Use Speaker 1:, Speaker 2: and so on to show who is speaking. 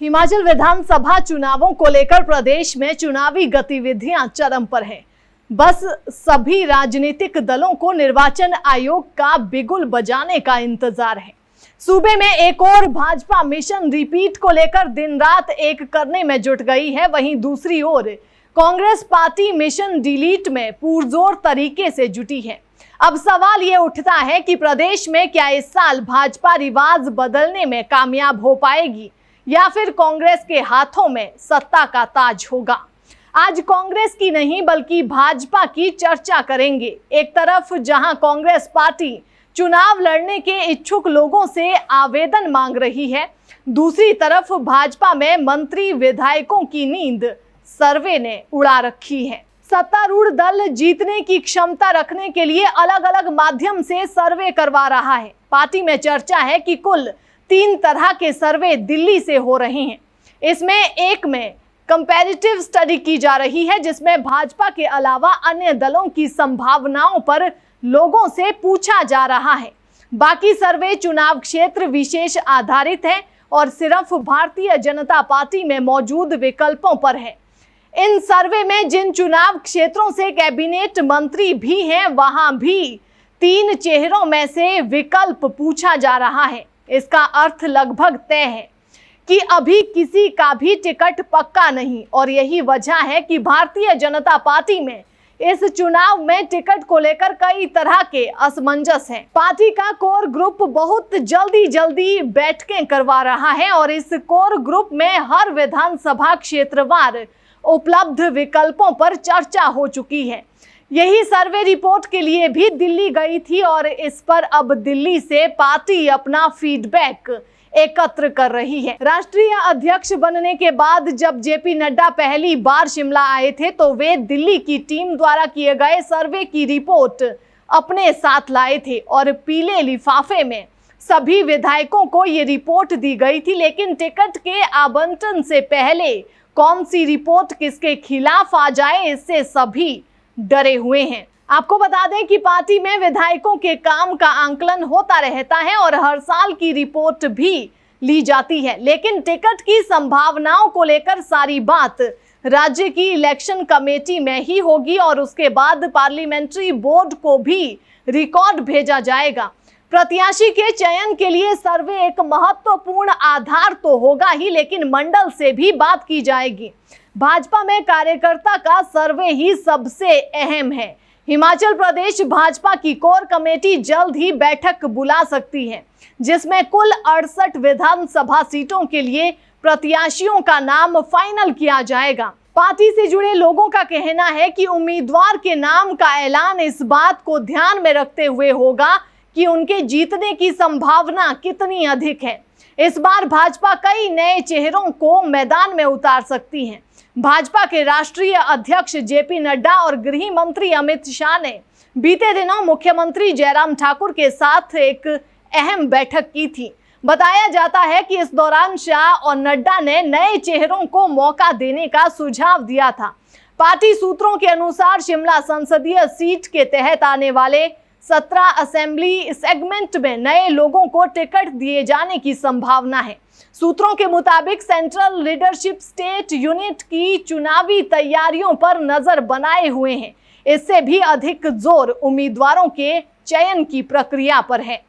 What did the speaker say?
Speaker 1: हिमाचल विधानसभा चुनावों को लेकर प्रदेश में चुनावी गतिविधियां चरम पर हैं। बस सभी राजनीतिक दलों को निर्वाचन आयोग का बिगुल बजाने का इंतजार है। सूबे में एक और भाजपा मिशन रिपीट को लेकर दिन रात एक करने में जुट गई है। वहीं दूसरी ओर कांग्रेस पार्टी मिशन डिलीट में पुरजोर तरीके से जुटी है। अब सवाल ये उठता है कि प्रदेश में क्या इस साल भाजपा रिवाज बदलने में कामयाब हो पाएगी या फिर कांग्रेस के हाथों में सत्ता का ताज होगा। आज कांग्रेस की नहीं बल्कि भाजपा की चर्चा करेंगे। एक तरफ जहां कांग्रेस पार्टी चुनाव लड़ने के इच्छुक लोगों से आवेदन मांग रही है, दूसरी तरफ भाजपा में मंत्री विधायकों की नींद सर्वे ने उड़ा रखी है। सत्तारूढ़ दल जीतने की क्षमता रखने के लिए अलग अलग माध्यम से सर्वे करवा रहा है। पार्टी में चर्चा है कि कुल 3 तरह के सर्वे दिल्ली से हो रहे हैं। इसमें एक में कंपैरेटिव स्टडी की जा रही है, जिसमें भाजपा के अलावा अन्य दलों की संभावनाओं पर लोगों से पूछा जा रहा है। बाकी सर्वे चुनाव क्षेत्र विशेष आधारित है और सिर्फ भारतीय जनता पार्टी में मौजूद विकल्पों पर है। इन सर्वे में जिन चुनाव क्षेत्रों से कैबिनेट मंत्री भी हैं, वहां भी 3 चेहरों में से विकल्प पूछा जा रहा है। इसका अर्थ लगभग तय है कि अभी किसी का भी टिकट पक्का नहीं, और यही वजह है कि भारतीय जनता पार्टी में इस चुनाव में टिकट को लेकर कई तरह के असमंजस हैं। पार्टी का कोर ग्रुप बहुत जल्दी बैठकें करवा रहा है और इस कोर ग्रुप में हर विधानसभा क्षेत्रवार उपलब्ध विकल्पों पर चर्चा हो चुकी है। यही सर्वे रिपोर्ट के लिए भी दिल्ली गई थी और इस पर अब दिल्ली से पार्टी अपना फीडबैक एकत्र कर रही है। राष्ट्रीय अध्यक्ष बनने के बाद जब जेपी नड्डा पहली बार शिमला आए थे, तो वे दिल्ली की टीम द्वारा किए गए सर्वे की रिपोर्ट अपने साथ लाए थे और पीले लिफाफे में सभी विधायकों को ये रिपोर्ट दी गई थी। लेकिन टिकट के आवंटन से पहले कौन सी रिपोर्ट किसके खिलाफ आ जाए, इससे सभी डरे हुए हैं। आपको बता दें कि पार्टी में विधायकों के काम का आंकलन होता रहता है और हर साल की रिपोर्ट भी ली जाती है, लेकिन टिकट की संभावनाओं को लेकर सारी बात राज्य की इलेक्शन कमेटी में ही होगी और उसके बाद पार्लियामेंट्री बोर्ड को भी रिकॉर्ड भेजा जाएगा। प्रत्याशी के चयन के लिए सर्वे एक महत्वपूर्ण आधार तो होगा ही, लेकिन मंडल से भी बात की जाएगी। भाजपा में कार्यकर्ता का सर्वे ही सबसे अहम है। हिमाचल प्रदेश भाजपा की कोर कमेटी जल्द ही बैठक बुला सकती है, जिसमें कुल 68 विधानसभा सीटों के लिए प्रत्याशियों का नाम फाइनल किया जाएगा। पार्टी से जुड़े लोगों का कहना है कि उम्मीदवार के नाम का ऐलान इस बात को ध्यान में रखते हुए होगा कि उनके जीतने की संभावना कितनी अधिक है। इस बार भाजपा कई नए चेहरों को मैदान में उतार सकती है। भाजपा के राष्ट्रीय अध्यक्ष जेपी नड्डा और गृह मंत्री अमित शाह ने बीते दिनों मुख्यमंत्री जयराम ठाकुर के साथ एक अहम बैठक की थी। बताया जाता है कि इस दौरान शाह और नड्डा ने नए चेहरों को मौका देने का सुझाव दिया था। पार्टी सूत्रों के अनुसार शिमला संसदीय सीट के तहत आने वाले 17 असेंबली सेगमेंट में नए लोगों को टिकट दिए जाने की संभावना है। सूत्रों के मुताबिक सेंट्रल लीडरशिप स्टेट यूनिट की चुनावी तैयारियों पर नजर बनाए हुए हैं। इससे भी अधिक जोर उम्मीदवारों के चयन की प्रक्रिया पर है।